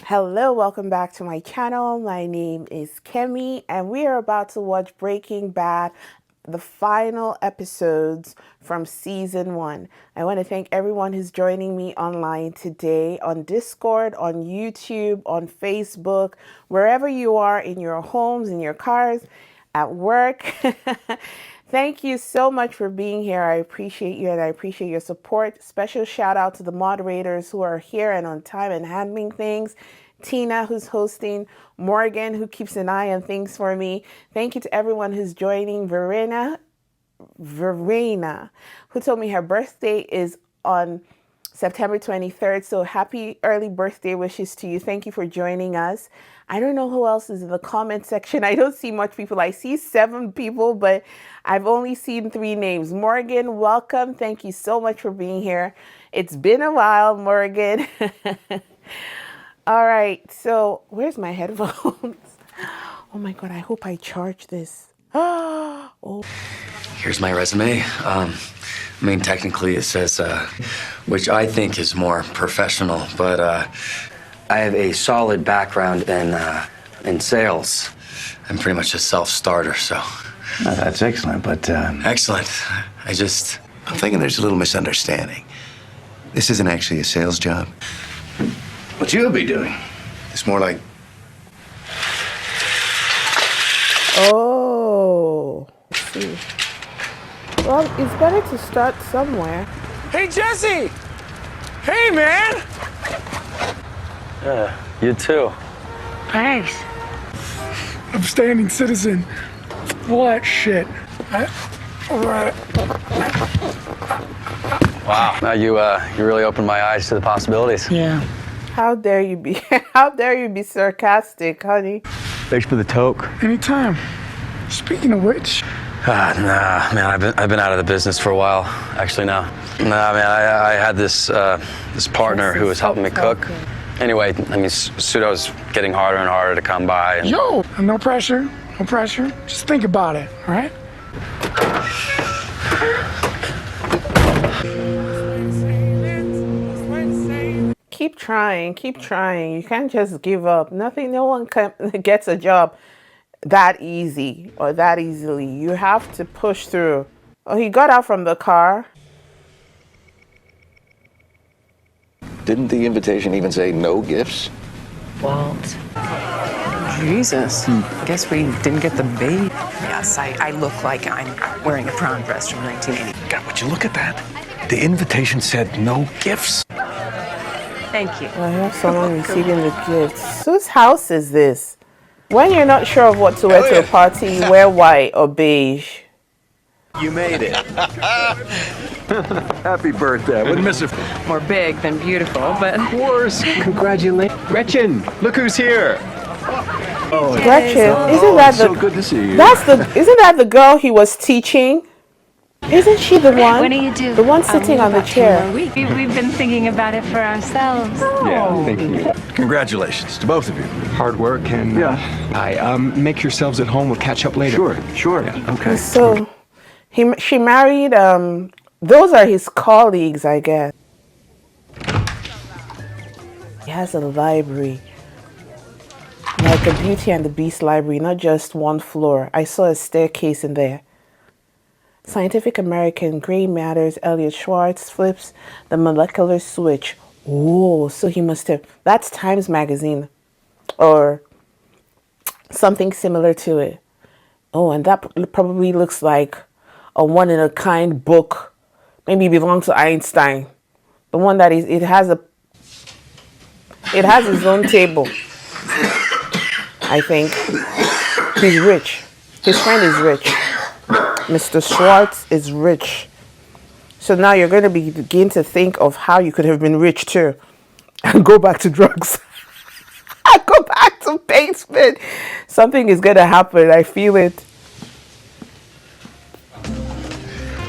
Hello, welcome back to my channel. My name is Kemi and we are about to watch Breaking Bad, the final episodes from season 1. I want to thank everyone who's joining me online today on Discord, on YouTube, on Facebook, wherever you are, in your homes, in your cars, at work. Thank you so much for being here. I appreciate you and I appreciate your support. Special shout out to the moderators who are here and on time and handling things. Tina, who's hosting, Morgan, who keeps an eye on things for me. Thank you to everyone who's joining. Verena, who told me her birthday is on September 23rd. So happy early birthday wishes to you. Thank you for joining us. I don't know who else is in the comment section. I don't see much people. I see 7 people, but I've only seen 3 names. Morgan, welcome. Thank you so much for being here. It's been a while, Morgan. All right, so where's my headphones? Oh my God, I hope I charge this. Oh. Here's my resume. I mean, technically it says, which I think is more professional, but I have a solid background in sales. I'm pretty much a self-starter, so. That's excellent, but... Excellent. I'm thinking there's a little misunderstanding. This isn't actually a sales job. What you'll be doing? It's more like... Oh, let's see. Well, it's better to start somewhere. Hey, Jesse! Hey, man! Yeah, you too. Thanks. Upstanding citizen. What shit? Wow. Now you really opened my eyes to the possibilities. Yeah. How dare you be, how dare you be sarcastic, honey? Thanks for the toke. Anytime. Speaking of which... Nah, man, I've been out of the business for a while. Actually, no. Nah, man, I had this partner who was helping me cook. Anyway, I mean, pseudo's getting harder and harder to come by. And... Yo, no pressure, no pressure. Just think about it, all right? Keep trying, keep trying. You can't just give up. No one gets a job that easy or that easily. You have to push through. Oh, he got out from the car. Didn't the invitation even say no gifts? Walt. Jesus. Guess we didn't get the bait. Yes, I look like I'm wearing a prom dress from 1980. God, would you look at that? The invitation said no gifts. Thank you. I have someone receiving the gifts. Whose house is this? When you're not sure of what to wear to a party, wear white or beige. You made it. Happy birthday. Wouldn't miss it. More big than beautiful, but... Of course. Congratulations. Gretchen, look who's here. Oh, Gretchen, isn't that so good to see you. Isn't that the girl he was teaching? Isn't she the one? What do you do? The one sitting on the chair. We've been thinking about it for ourselves. Yeah, thank you. Congratulations to both of you. Hard work and hi. Make yourselves at home. We'll catch up later. Sure. Yeah, okay. So, she married. Those are his colleagues, I guess. He has a library, like a Beauty and the Beast library, not just one floor. I saw a staircase in there. Scientific American, Gray Matters, Elliot Schwartz flips the molecular switch. Oh, so he must have, that's Times Magazine or something similar to it. Oh, and that probably looks like a one-in-a-kind book. Maybe it belongs to Einstein. The one that it has its own table. I think. He's rich. His friend is rich. Mr. Schwartz is rich. So now you're going to begin to think of how you could have been rich too. And go back to drugs. Go back to basement. Something is going to happen. I feel it.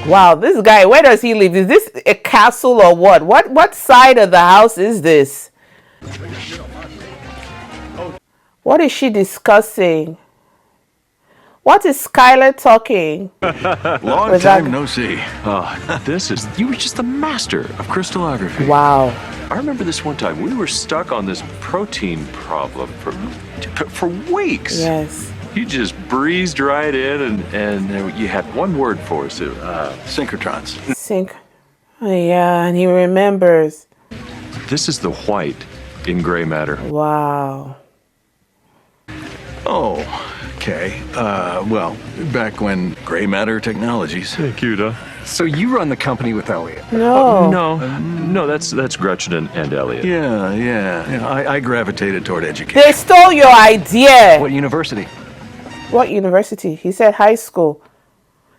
Wow, this guy, where does he live? Is this a castle or what? What side of the house is this? What is she discussing? What is Skylar talking? Long Was time that- no see. You were just the master of crystallography. Wow. I remember this one time we were stuck on this protein problem for weeks. Yes. You just breezed right in, and you had one word for us. Synchrotrons. Sync. Oh, yeah, and he remembers. This is the white in gray matter. Wow. Oh, okay. Well, back when gray matter technologies. Thank you, Duh. So you run the company with Elliot? No. No, that's Gretchen and Elliot. Yeah. I gravitated toward education. They stole your idea. What university? What university? He said high school.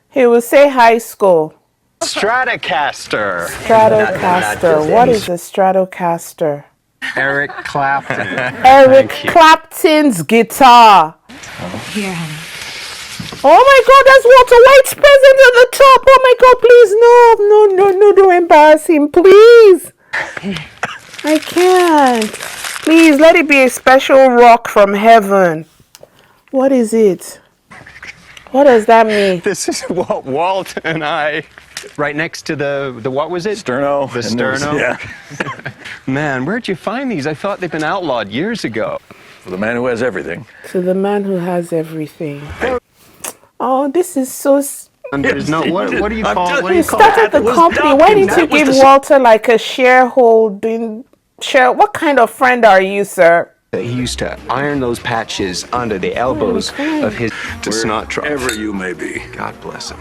He will say high school. Stratocaster. Stratocaster. What is a Stratocaster? Eric Clapton. Eric Clapton's guitar. Here, honey. Oh my God, that's Walter White's present at the top. Oh my God, please, no, don't embarrass him, please. I can't. Please, let it be a special rock from heaven. What is it? What does that mean? This is what Walt and I, right next to the what was it? Sterno. The and there's- sterno? Yeah. Man, where'd you find these? I thought they'd been outlawed years ago. For the man who has everything. To the man who has everything. Oh, this is so... And there's no what do you call You started the company. Why didn't you give Walter like a shareholding share? What kind of friend are you, sir? He used to iron those patches under the elbows of his snot trough. Wherever you may be. God bless him.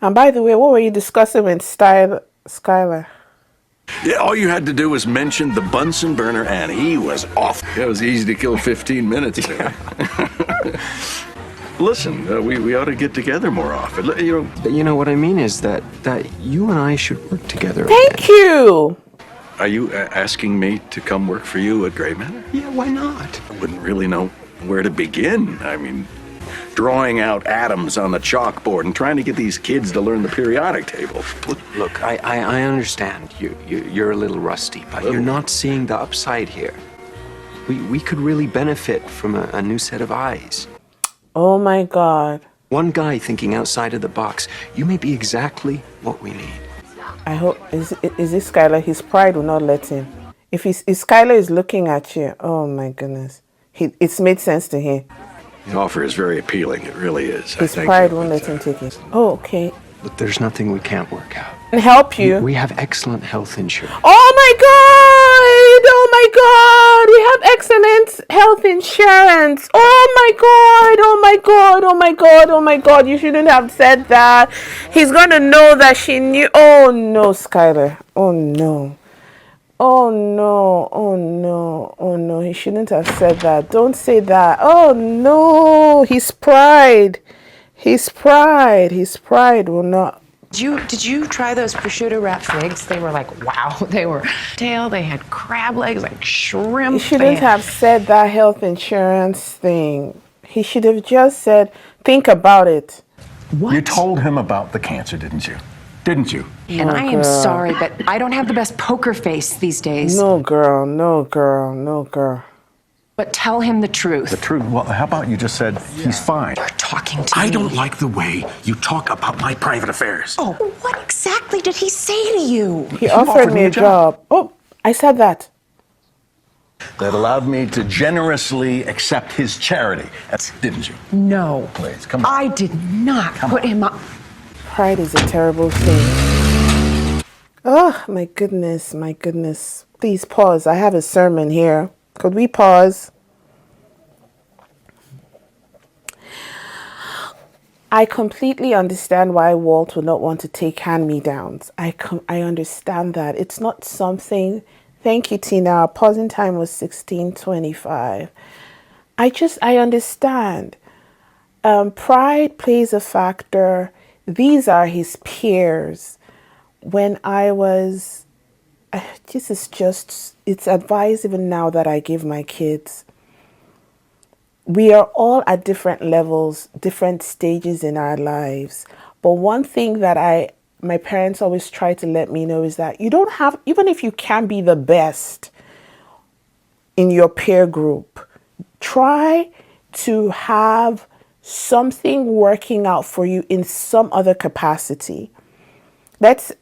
And by the way, what were you discussing with Skylar? Yeah, all you had to do was mention the Bunsen burner, and he was off. It was easy to kill 15 minutes there. Listen, we ought to get together more often. But you know what I mean is that you and I should work together. Thank you. Are you asking me to come work for you at Gray Manor? Yeah, why not? I wouldn't really know where to begin. I mean, drawing out atoms on the chalkboard and trying to get these kids to learn the periodic table. Look, I understand you're a little rusty, but you're not seeing the upside here. We could really benefit from a new set of eyes. Oh my God. One guy thinking outside of the box. You may be exactly what we need. I hope, is this Skylar? His pride will not let him. If Skylar is looking at you, oh my goodness. It's made sense to him. The offer is very appealing. It really is. His pride won't let him take it. Oh, okay. Look, there's nothing we can't work out. And help you. We have excellent health insurance. Oh my God! Oh my God! We have excellent health insurance. Oh my God! Oh my God! Oh my God! Oh my God! You shouldn't have said that. He's gonna know that she knew. Oh no, Skylar. Oh no. Oh no. Oh no. Oh no. He shouldn't have said that. Don't say that. Oh no. His pride. His pride will not. Did you try those prosciutto wrapped figs? They were like, wow. They were tail, they had crab legs, like shrimp. He shouldn't have said that health insurance thing. He should have just said, think about it. What? You told him about the cancer, didn't you? Didn't you? And I am sorry, but I don't have the best poker face these days. No, girl. No, girl. No, girl. But tell him the truth. The truth. Well, how about you just said he's fine? You're talking to me. I don't like the way you talk about my private affairs. Oh, what exactly did he say to you? He offered me a job. Oh, I said that. That allowed me to generously accept his charity. Didn't you? No. Please, come on. I did not put him up. Pride is a terrible thing. Oh, my goodness. My goodness. Please pause. I have a sermon here. Could we pause? I completely understand why Walt would not want to take hand-me-downs. I understand that. It's not something... Thank you, Tina. Our pausing time was 16:25. I understand. Pride plays a factor. These are his peers. When I was... This is just... It's advice even now that I give my kids. We are all at different levels, different stages in our lives. But one thing that my parents always try to let me know is that you don't have, even if you can be the best in your peer group, try to have something working out for you in some other capacity. Let's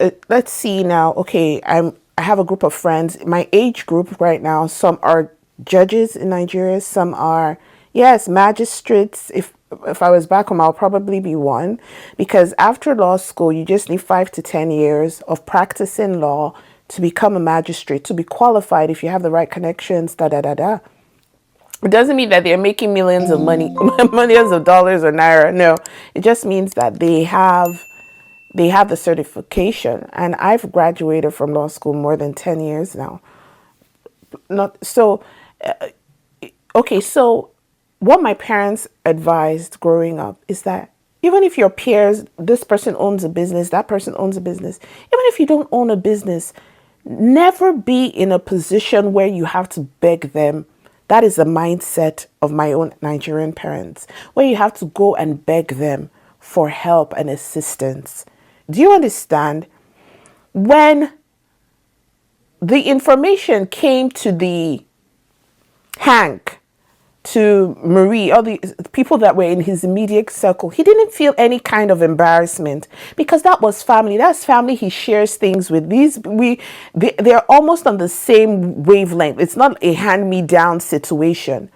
see now. Okay, I have a group of friends, my age group right now. Some are judges in Nigeria, some are, yes, magistrates. If I was back home, I'll probably be one, because after law school you just need 5 to 10 years of practicing law to become a magistrate, to be qualified if you have the right connections, da da da da. It doesn't mean that they're making millions of money, millions of dollars or naira. No, it just means that they have the certification. And I've graduated from law school more than 10 years now. Not so. Okay, so what my parents advised growing up is that even if your peers, this person owns a business, that person owns a business, even if you don't own a business, never be in a position where you have to beg them. That is the mindset of my own Nigerian parents, where you have to go and beg them for help and assistance. Do you understand? When the information came to the Hank, to Marie, all the people that were in his immediate circle, he didn't feel any kind of embarrassment, because that was family. That's family he shares things with. They're almost on the same wavelength. It's not a hand-me-down situation.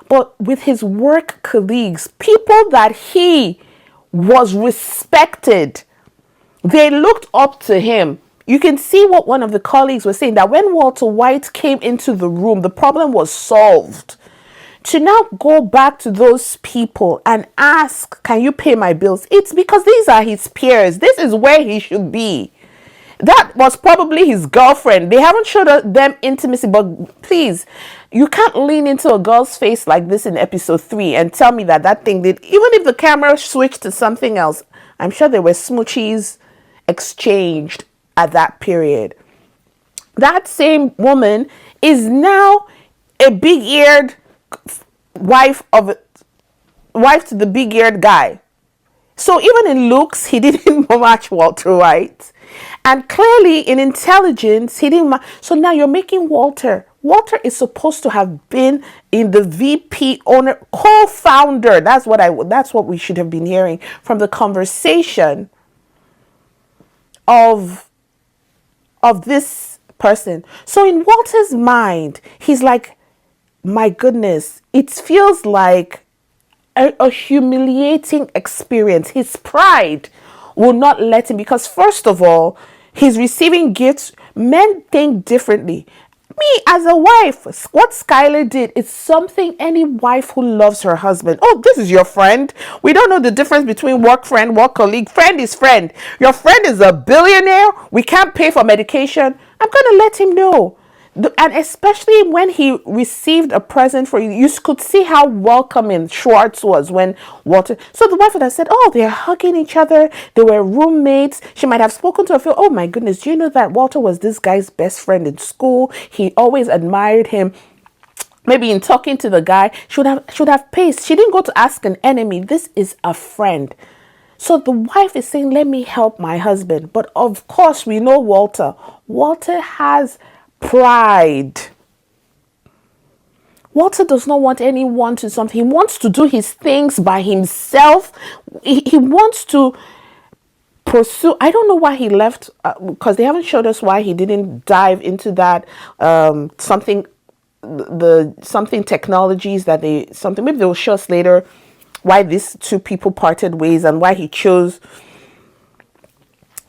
But with his work colleagues, people that he was respected, they looked up to him. You can see what one of the colleagues was saying, that when Walter White came into the room, the problem was solved. To now go back to those people and ask, can you pay my bills? It's because these are his peers. This is where he should be. That was probably his girlfriend. They haven't showed them intimacy, but please, you can't lean into a girl's face like this in episode 3 and tell me that thing did. Even if the camera switched to something else, I'm sure there were smoochies exchanged at that period. That same woman is now a big-eared wife to the big-eared guy. So even in looks, he didn't match Walter White. And clearly in intelligence, he didn't match. So now you're making Walter is supposed to have been in the VP owner, co-founder. That's what we should have been hearing from the conversation of this person. So in Walter's mind, he's like, my goodness, it feels like a humiliating experience. His pride will not let him, because first of all, he's receiving gifts. Men think differently. Me as a wife, what Skylar did is something any wife who loves her husband. Oh, this is your friend. We don't know the difference between work friend, work colleague. Friend is friend. Your friend is a billionaire. We can't pay for medication. I'm going to let him know. And especially when he received a present for you, you could see how welcoming Schwartz was when Walter. So the wife would have said, oh, they're hugging each other. They were roommates. She might have spoken to her, feel, oh my goodness, do you know that Walter was this guy's best friend in school? He always admired him. Maybe in talking to the guy, should have paced. She didn't go to ask an enemy. This is a friend. So the wife is saying, let me help my husband. But of course, we know Walter. Walter has pride. Walter does not want anyone to something. He wants to do his things by himself. He wants to pursue. I don't know why he left, because they haven't showed us why he didn't dive into that something technologies that maybe they'll show us later why these two people parted ways and why he chose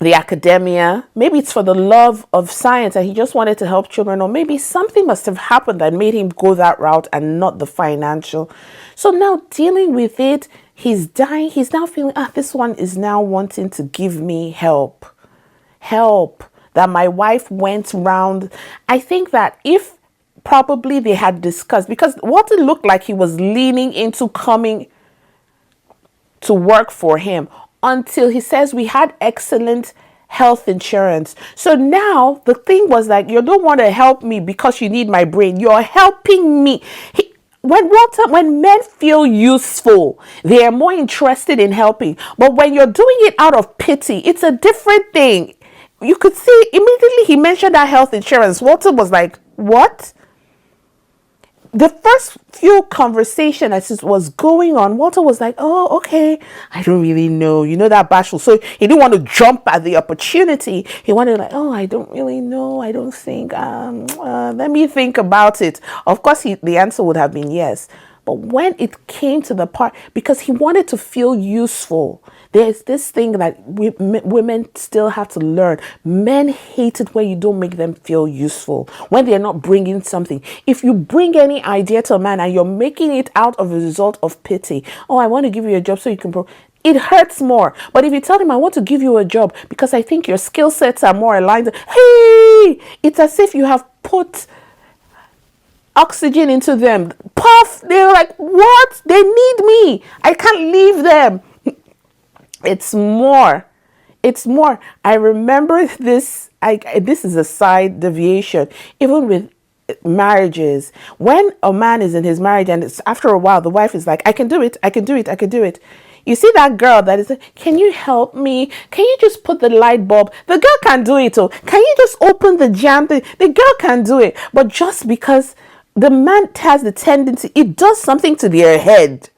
the academia. Maybe it's for the love of science and he just wanted to help children, or maybe something must have happened that made him go that route and not the financial. So now dealing with it, he's dying. He's now feeling, this one is now wanting to give me help that my wife went round. I think that if probably they had discussed, because what it looked like he was leaning into coming to work for him, until he says we had excellent health insurance. So now the thing was like, you don't want to help me because you need my brain. You're helping me. When men feel useful, they are more interested in helping. But when you're doing it out of pity, it's a different thing. You could see immediately he mentioned that health insurance. Walter was like, what? the first few conversation as it was going on, Walter was like, oh, okay, I don't really know. You know, that bashful. So he didn't want to jump at the opportunity. He wanted like, oh, I don't really know. I don't think, let me think about it. Of course, the answer would have been yes. But when it came to the part, because he wanted to feel useful, there's this thing that women still have to learn. Men hate it when you don't make them feel useful, when they're not bringing something. If you bring any idea to a man and you're making it out of a result of pity, oh, I want to give you a job so you can it hurts more. But if you tell him, I want to give you a job because I think your skill sets are more aligned, hey, it's as if you have put oxygen into them. Puff, they're like, what? They need me. I can't leave them. It's more. I remember this. This is a side deviation. Even with marriages, when a man is in his marriage and it's after a while, the wife is like, I can do it. You see that girl that is, can you help me? Can you just put the light bulb? The girl can do it. Oh, can you just open the jam thing? The girl can do it. But just because the man has the tendency, it does something to their head.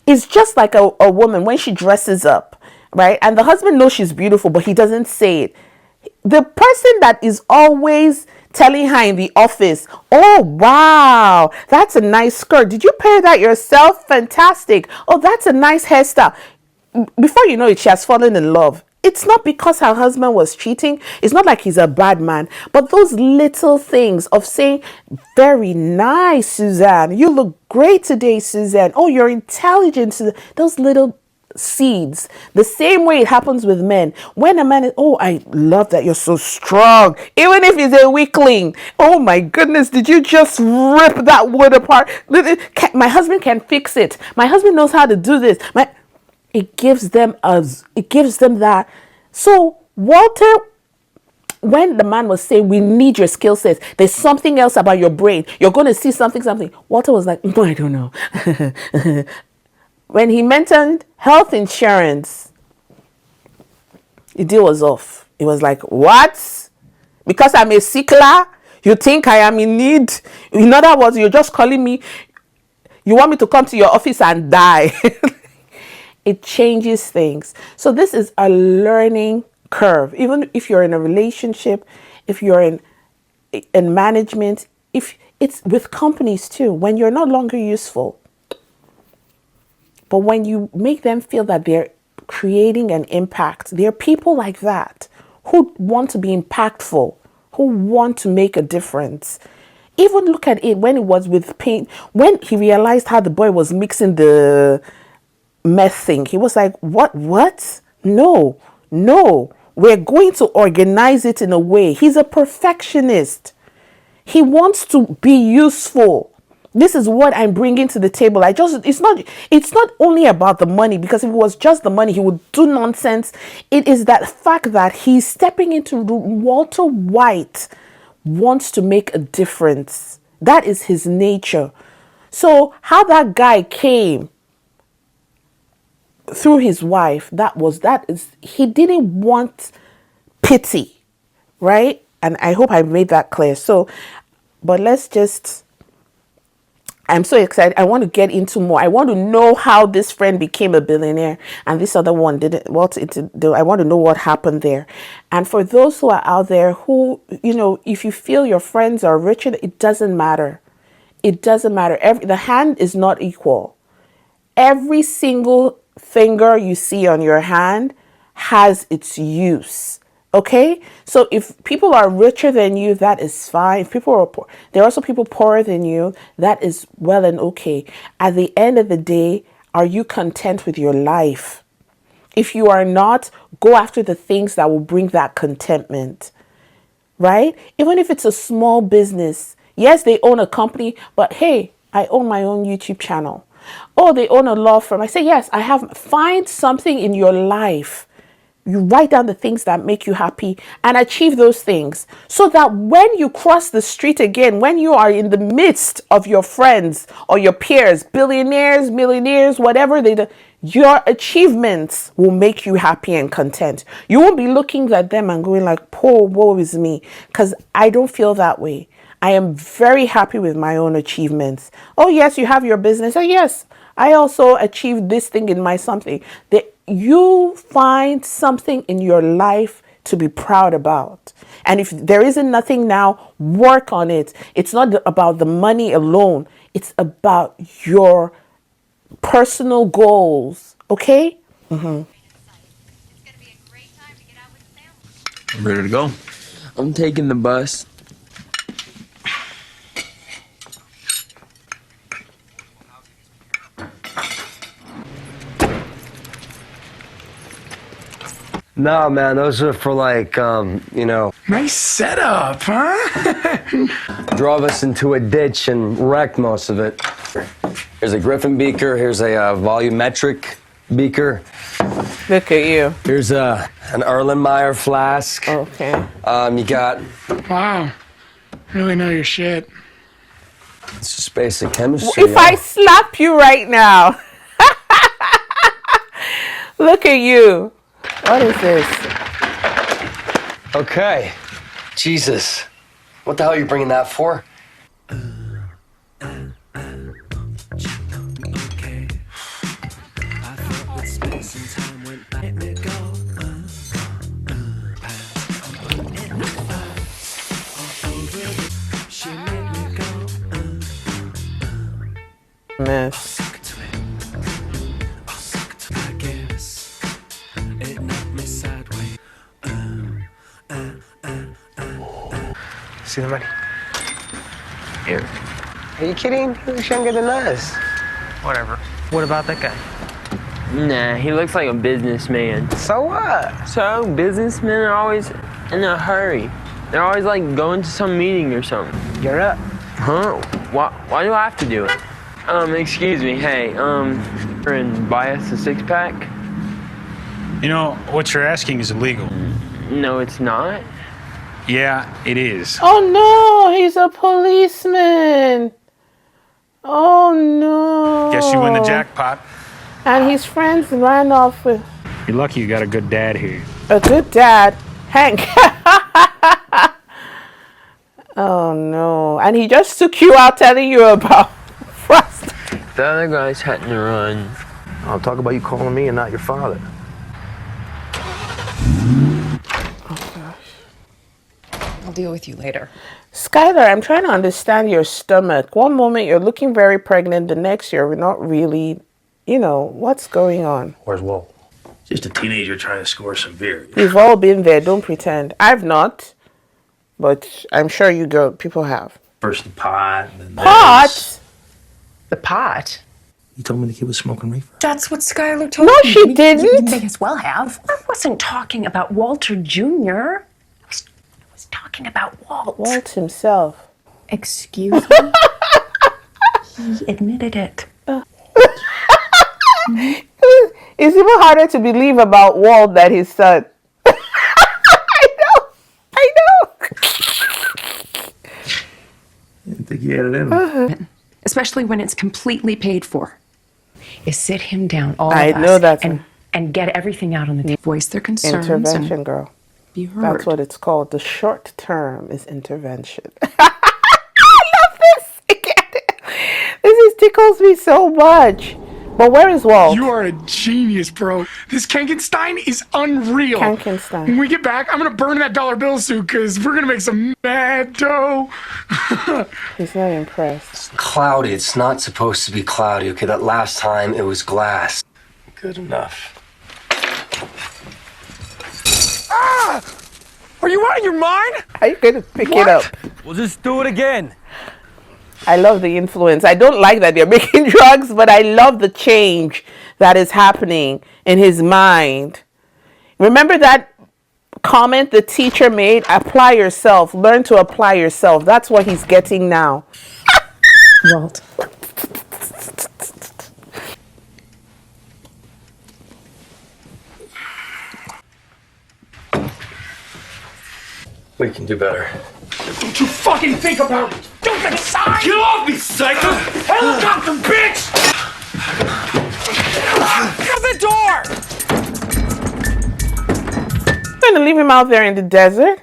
It's just like a woman when she dresses up, right? And the husband knows she's beautiful, but he doesn't say it. The person that is always telling her in the office, oh, wow, that's a nice skirt. Did you pair that yourself? Fantastic. Oh, that's a nice hairstyle. Before you know it, she has fallen in love. It's not because her husband was cheating. It's not like he's a bad man. But those little things of saying, very nice, Suzanne. You look great today, Suzanne. Oh, you're intelligent, Suzanne. Those little seeds. The same way it happens with men. When a man is, oh, I love that you're so strong. Even if he's a weakling. Oh my goodness, did you just rip that wood apart? My husband can fix it. My husband knows how to do this. It gives them that. So Walter, when the man was saying, we need your skill sets, there's something else about your brain, you're going to see something. Walter was like, no, I don't know. When he mentioned health insurance, the deal was off. It was like, what? Because I'm a sickler, you think I am in need? In other words, you're just calling me, you want me to come to your office and die. It changes things. So this is a learning curve. Even if you're in a relationship, if you're in management, if it's with companies too, when you're no longer useful, but when you make them feel that they're creating an impact, there are people like that who want to be impactful, who want to make a difference. Even look at it when it was with paint, when he realized how the boy was mixing the meth thing. He was like, what? No, we're going to organize it in a way. He's a perfectionist. He wants to be useful. This is what I'm bringing to the table. It's not only about the money, because if it was just the money, he would do nonsense. It is that fact that he's stepping into Walter White wants to make a difference. That is his nature. So how that guy came through his wife, he didn't want pity, right? And I hope I made that clear. So, but I'm so excited. I want to get into more. I want to know how this friend became a billionaire and this other one didn't. I want to know what happened there. And for those who are out there who, if you feel your friends are richer, it doesn't matter. It doesn't matter. The hand is not equal. Every single finger you see on your hand has its use. Okay, so if people are richer than you, that is fine. If people are poor, there are also people poorer than you, that is well and okay. At the end of the day, are you content with your life? If you are not, go after the things that will bring that contentment, right? Even if it's a small business, yes, they own a company, but hey, I own my own YouTube channel. Oh, they own a law firm. I say, yes, I have. Find something in your life. You write down the things that make you happy and achieve those things so that when you cross the street again, when you are in the midst of your friends or your peers, billionaires, millionaires, whatever they do, your achievements will make you happy and content. You won't be looking at them and going like, poor, woe is me, because I don't feel that way. I am very happy with my own achievements. Oh, yes, you have your business. Oh, yes, I also achieved this thing in my something. That you find something in your life to be proud about. And if there isn't nothing now, work on it. It's not about the money alone. It's about your personal goals. Okay? I'm ready to go. I'm taking the bus. No, man, those are for like, you know. Nice setup, huh? Drove us into a ditch and wrecked most of it. Here's a Griffin beaker. Here's a volumetric beaker. Look at you. Here's an Erlenmeyer flask. Okay. You got. Wow. Really know your shit. It's just basic chemistry. If I slap you right now. Look at you. What is this? Okay. Jesus. What the hell are you bringing that for? Miss. See the money? Here. Are you kidding? He looks younger than us. Whatever. What about that guy? Nah, he looks like a businessman. So what? So, businessmen are always in a hurry. They're always like going to some meeting or something. Get up. Huh? Why do I have to do it? Excuse me, hey, and buy us a six-pack? You know, what you're asking is illegal. No, it's not. Yeah, it is. Oh no, he's a policeman. Oh no. Guess you win the jackpot. And his friends ran off with You're lucky you got a good dad here. a good dad, Hank. Oh no. And he just took you out telling you about Frost. The other guy's had to run. I'll talk about you calling me and not your father. I'll deal with you later. Skylar, I'm trying to understand your stomach. One moment you're looking very pregnant, the next you're not really, what's going on? Where's Walt? Just a teenager trying to score some beer. We've all been there, don't pretend. I've not, but I'm sure people have. First the pot, then Pot? The pot? You told me the kid was smoking reefer. That's what Skylar told No, me. she didn't. You may as well have. I wasn't talking about Walter Jr. I was talking about Walt. Walt himself. Excuse me? He admitted it. It's even harder to believe about Walt than his son. I know. Didn't think you had it in him. Especially when it's completely paid for. Is sit him down, all I of us, know that's and get everything out on the table. Voice their concerns. Intervention, girl. Be heard. That's what it's called. The short term is intervention. I love this. I get it. This tickles me so much. But where is Walt? You are a genius, bro. This Kankenstein is unreal. Kankenstein. When we get back, I'm gonna burn that dollar bill suit because we're gonna make some mad dough. He's not impressed. It's cloudy. It's not supposed to be cloudy. Okay, that last time it was glass. Good enough. Ah! Are you out of your mind? How are you going to pick it up? We'll just do it again. I love the influence. I don't like that they're making drugs, but I love the change that is happening in his mind. Remember that comment the teacher made? Apply yourself. Learn to apply yourself. That's what he's getting now. Walt. We can do better. Don't you fucking think about it. Don't decide. Get off me, psycho! Helicopter, bitch! Shut the door! I'm going to leave him out there in the desert.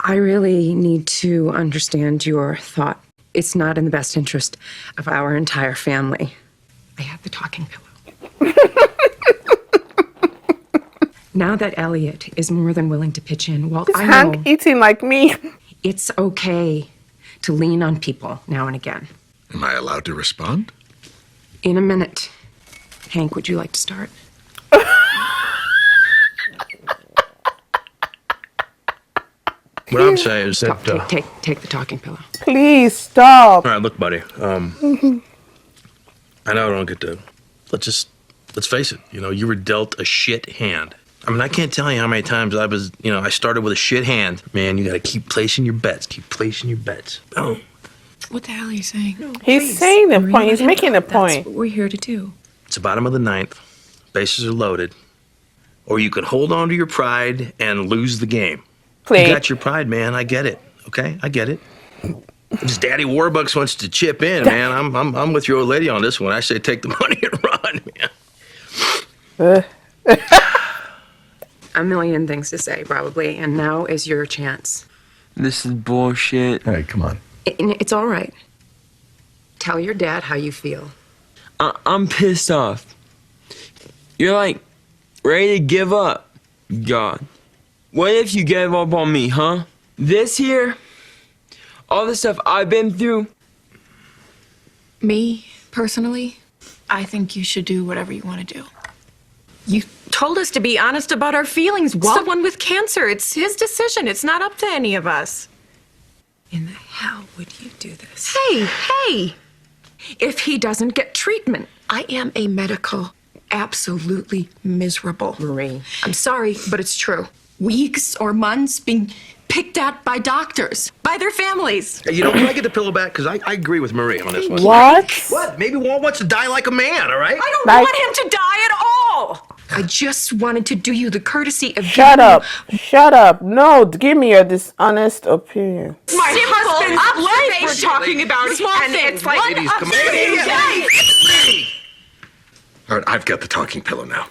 I really need to understand your thought. It's not in the best interest of our entire family. I have the talking pillow. Now that Elliot is more than willing to pitch in, well, I know Hank eating like me. it's okay to lean on people now and again. Am I allowed to respond? In a minute. Hank, would you like to start? What I'm saying is that. Take the talking pillow. Please stop. All right, look, buddy. I know I don't get to. Let's face it. You know, you were dealt a shit hand. I mean, I can't tell you how many times I started with a shit hand. Man, you got to keep placing your bets. Keep placing your bets. Boom. What the hell are you saying? No, He's saying a point. He's making a point. That's what we're here to do. It's the bottom of the ninth. Bases are loaded. Or you can hold on to your pride and lose the game. Play. You got your pride, man. I get it. Okay, I get it. Just Daddy Warbucks wants to chip in, man. I'm with your old lady on this one. I say take the money and run, man. A million things to say, probably, and now is your chance. This is bullshit. Hey, come on. It's all right. Tell your dad how you feel. I'm pissed off. You're like ready to give up. God. What if you gave up on me, huh? This here, all the stuff I've been through. Me, personally, I think you should do whatever you want to do. You told us to be honest about our feelings. What? Someone with cancer, it's his decision. It's not up to any of us. In the hell would you do this? Hey! If he doesn't get treatment, I am a medical absolutely miserable. Marie. I'm sorry, but it's true. Weeks or months being picked at by doctors, by their families. Hey, you know, can I get the pillow back? Because I agree with Marie on this one. What? What? Maybe Walt wants to die like a man, all right? I don't want him to die at all. I just wanted to do you the courtesy of Shut up. Shut up. No, give me a dishonest opinion. My husband's life we're talking about. Small and things. It's like, Ladies, come on. All right, I've got the talking pillow now.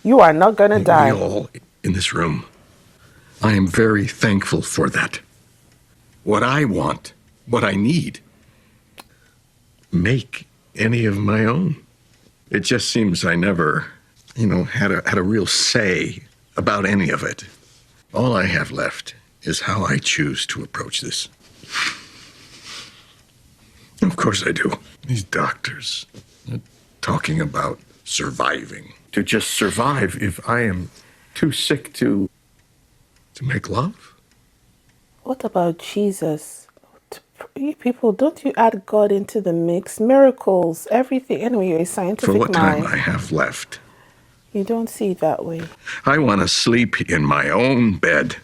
You are not gonna die. We all in this room. I am very thankful for that. What I want, what I need, make any of my own. It just seems I never, had a real say about any of it. All I have left is how I choose to approach this. Of course I do. These doctors are talking about surviving. To just survive if I am too sick to make love? What about Jesus? You people, don't you add God into the mix? Miracles, everything. Anyway, you're a scientific For what mind. time I have left. You don't see it that way. I want to sleep in my own bed.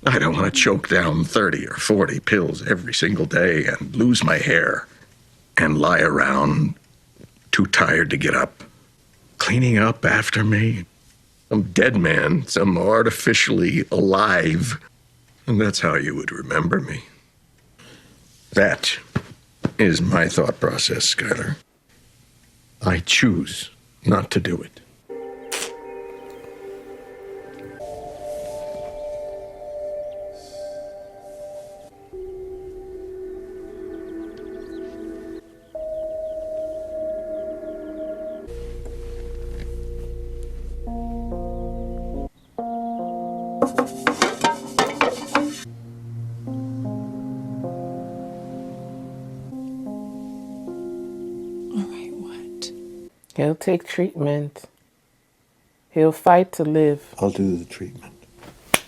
I don't want to choke down 30 or 40 pills every single day and lose my hair and lie around too tired to get up. Cleaning up after me. Some dead man, some artificially alive. And that's how you would remember me. That is my thought process, Skylar. I choose not to do it. He'll take treatment. He'll fight to live. I'll do the treatment.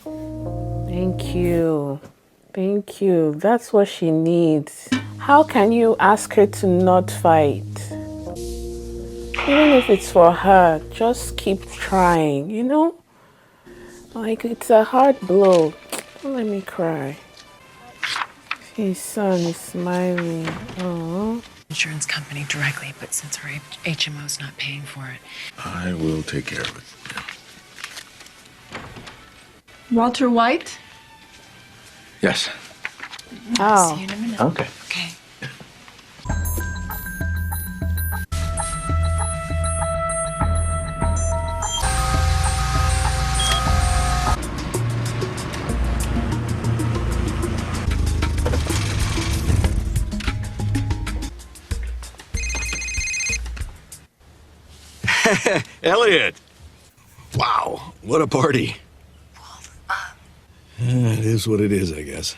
Thank you. Thank you. That's what she needs. How can you ask her to not fight? Even if it's for her, just keep trying, Like, it's a hard blow. Don't let me cry. His son is smiling. Oh. Insurance company directly, but since our HMO's not paying for it. I will take care of it. Walter White? Yes. Oh. See you in a minute. Okay. Okay. Elliot! Wow, what a party. It is what it is, I guess.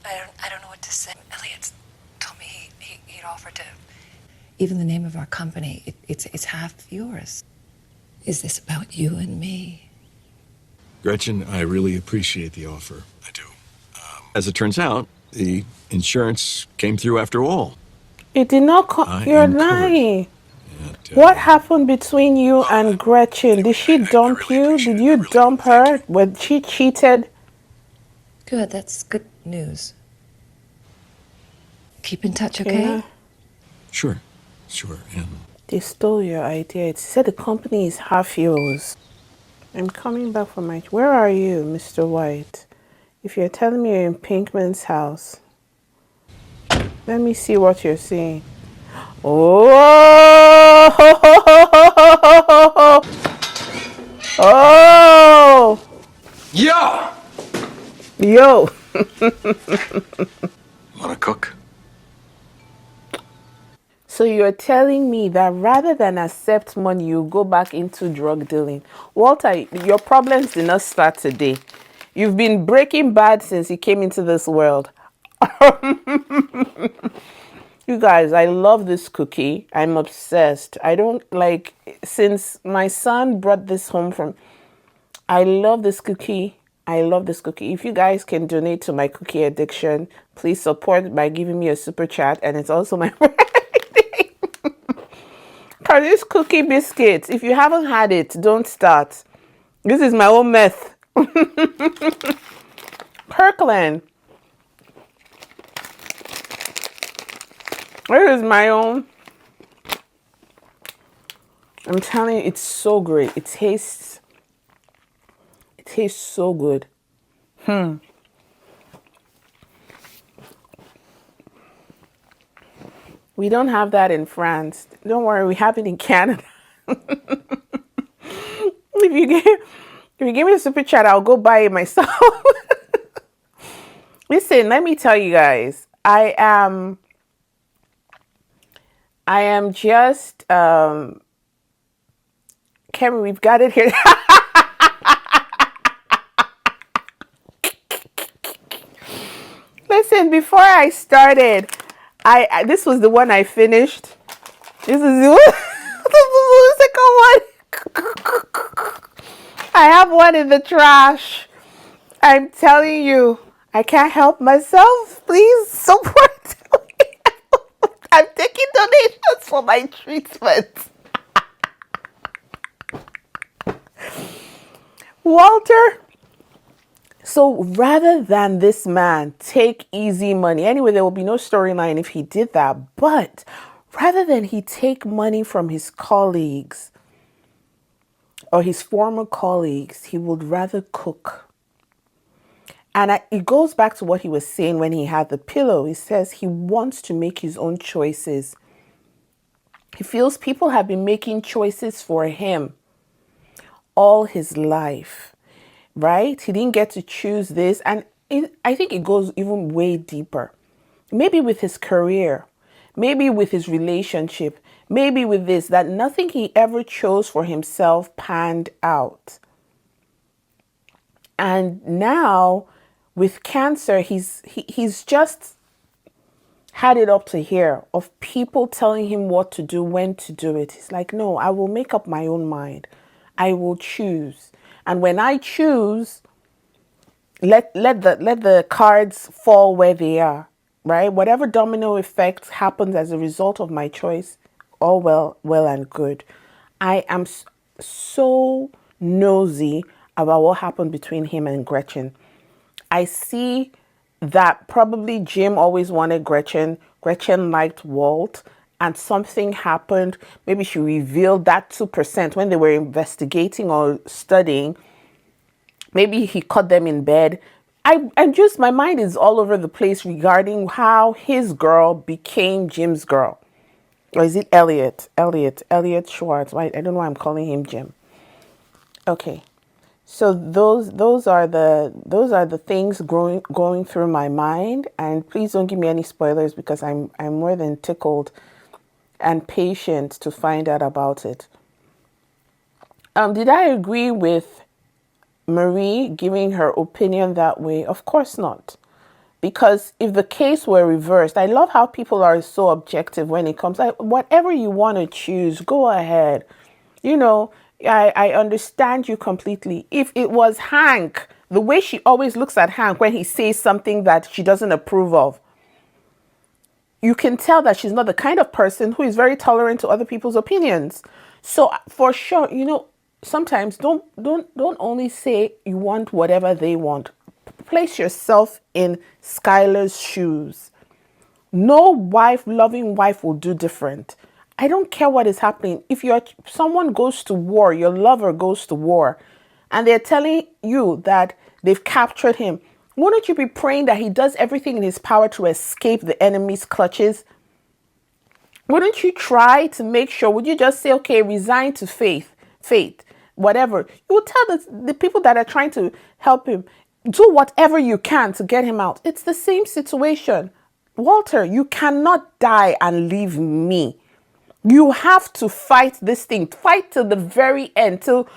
I don't know what to say. Elliot told me he'd offered to. Even the name of our company, it's half yours. Is this about you and me? Gretchen, I really appreciate the offer. I do. As it turns out, the insurance came through after all. It did not come. You're am covered. lying. What happened between you and Gretchen? Did she dump you? Did you dump her when she cheated? Good, that's good news. Keep in touch, okay? Yeah. Sure. And They stole your idea. It said the company is half yours. I'm coming back from my... Where are you, Mr. White? If you're telling me you're in Pinkman's house, let me see what you're seeing. Oh! Oh! Yo! Yo! Want to cook? So you're telling me that rather than accept money, you go back into drug dealing. Walter, your problems did not start today. You've been breaking bad since you came into this world. You guys, I love this cookie. I'm obsessed. I don't like, since my son brought this home from, I love this cookie. I love this cookie. If you guys can donate to my cookie addiction, please support by giving me a super chat. And it's also my Cause this cookie biscuits, if you haven't had it, don't start. This is my own meth. Kirkland. This is my own. I'm telling you, it's so great. It tastes so good. We don't have that in France. Don't worry, we have it in Canada. If you give me a super chat, I'll go buy it myself. Listen, let me tell you guys. I am just Kemi, we've got it here. Listen, before I started, I this was the one I finished. This is the second one. I have one in the trash. I'm telling you, I can't help myself. Please support me. I'm taking donations for my treatment. Walter. So rather than this man take easy money, anyway, there will be no storyline if he did that, but rather than he take money from his colleagues or his former colleagues, he would rather cook. And it goes back to what he was saying when he had the pillow. He says he wants to make his own choices. He feels people have been making choices for him all his life. Right? He didn't get to choose this. And I think it goes even way deeper. Maybe with his career, maybe with his relationship, maybe with this, that nothing he ever chose for himself panned out. And now with cancer, he's just had it up to here of people telling him what to do, when to do it. He's like, no, I will make up my own mind. I will choose. And when I choose, let the cards fall where they are, right? Whatever domino effect happens as a result of my choice, all well and good. I am so nosy about what happened between him and Gretchen. I see that probably Jim always wanted Gretchen. Gretchen liked Walt. And something happened. Maybe she revealed that 2% when they were investigating or studying. Maybe he caught them in bed. My mind is all over the place regarding how his girl became Jim's girl. Or is it Elliot? Elliot Schwartz. Why? I don't know why I'm calling him Jim. Okay. So those are the things going through my mind. And please don't give me any spoilers because I'm more than tickled and patient to find out about it. Did I agree with Marie giving her opinion that way? Of course not. Because if the case were reversed, I love how people are so objective when it comes, like, whatever you want to choose, go ahead. You know, I understand you completely. If it was Hank, the way she always looks at Hank when he says something that she doesn't approve of, you can tell that she's not the kind of person who is very tolerant to other people's opinions. So for sure, you know, sometimes don't only say you want whatever they want. Place yourself in Skylar's shoes. No loving wife will do different. I don't care what is happening. If someone goes to war, your lover goes to war, and they're telling you that they've captured him, wouldn't you be praying that he does everything in his power to escape the enemy's clutches? Wouldn't you try to make sure? Would you just say, okay, resign to faith, whatever? You will tell the people that are trying to help him, do whatever you can to get him out. It's the same situation. Walter, you cannot die and leave me. You have to fight this thing. Fight till the very end, till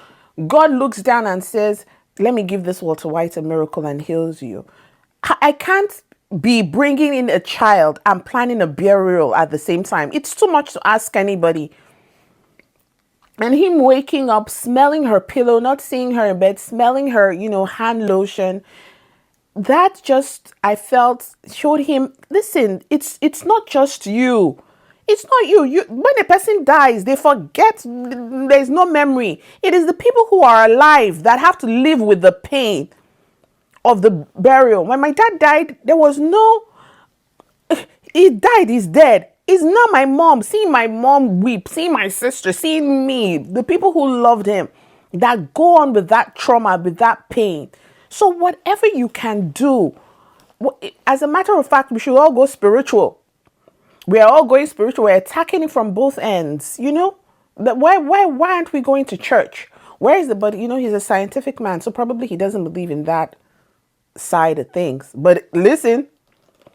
God looks down and says, let me give this Walter White a miracle and heals you. I can't be bringing in a child and planning a burial at the same time. It's too much to ask anybody. And him waking up, smelling her pillow, not seeing her in bed, smelling her, hand lotion. That just, I felt, showed him, listen, it's not just you. It's not you. When a person dies, they forget, there's no memory. It is the people who are alive that have to live with the pain of the burial. When my dad died, there was no, he died, he's dead. It's not my mom, seeing my mom weep, seeing my sister, seeing me, the people who loved him, that go on with that trauma, with that pain. So whatever you can do, as a matter of fact, we should all go spiritual. We are all going spiritual. We're attacking it from both ends, Why aren't we going to church? Where is the body? He's a scientific man, so probably he doesn't believe in that side of things. But listen,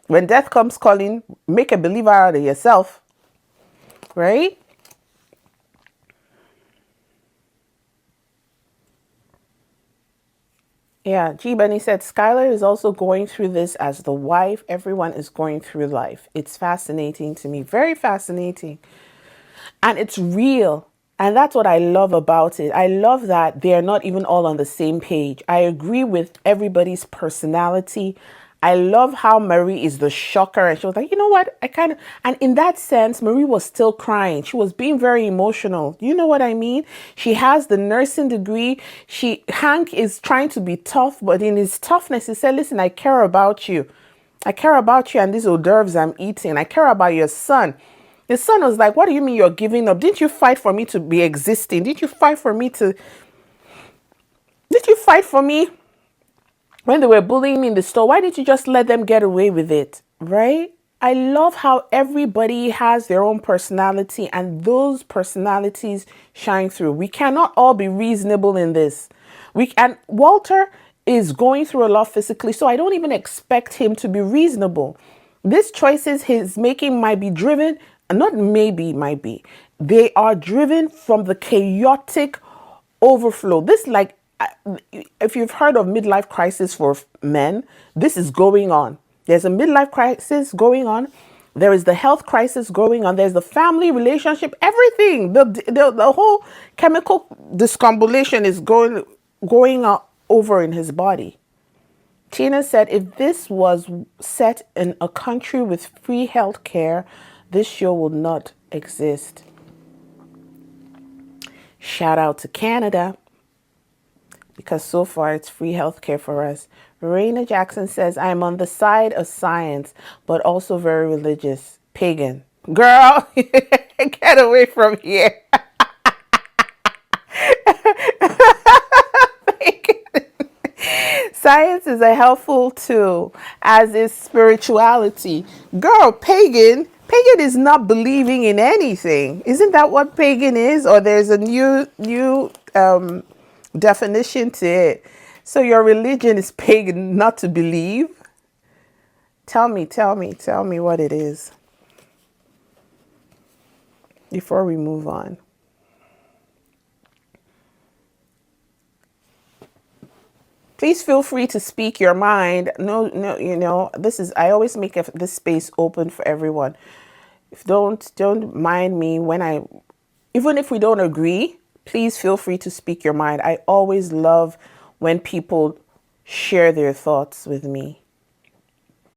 when death comes calling, make a believer out of yourself, right? Yeah, G Bunny said Skylar is also going through this as the wife. Everyone is going through life. It's fascinating to me, very fascinating. And it's real. And that's what I love about it. I love that they're not even all on the same page. I agree with everybody's personality. I love how Marie is the shocker. And she was like, you know what? And in that sense, Marie was still crying. She was being very emotional. You know what I mean? She has the nursing degree. Hank is trying to be tough, but in his toughness, he said, listen, I care about you. I care about you and these hors d'oeuvres I'm eating. I care about your son. The son was like, what do you mean you're giving up? Didn't you fight for me to be existing? Didn't you fight for me when they were bullying me in the store? Why didn't you just let them get away with it? Right? I love how everybody has their own personality and those personalities shine through. We cannot all be reasonable in this. And Walter is going through a lot physically, so I don't even expect him to be reasonable. These choices he's making might be driven, might be. They are driven from the chaotic overflow. If you've heard of midlife crisis for men, this is going on. There's a midlife crisis going on. There is the health crisis going on. There's the family relationship, everything. The whole chemical discombobulation is going on over in his body. Tina said, if this was set in a country with free health care, this show would not exist. Shout out to Canada, because so far it's free healthcare for us. Raina Jackson says, I'm on the side of science, but also very religious. Pagan. Girl, get away from here. Science is a helpful tool, as is spirituality. Girl, pagan is not believing in anything. Isn't that what pagan is? Or there's a new definition to it. So your religion is pagan, not to believe? Tell me what it is before we move on. please feel free to speak your mind. No, you know, I always make this space open for everyone. Don't mind me when even if we don't agree, please feel free to speak your mind. I always love when people share their thoughts with me.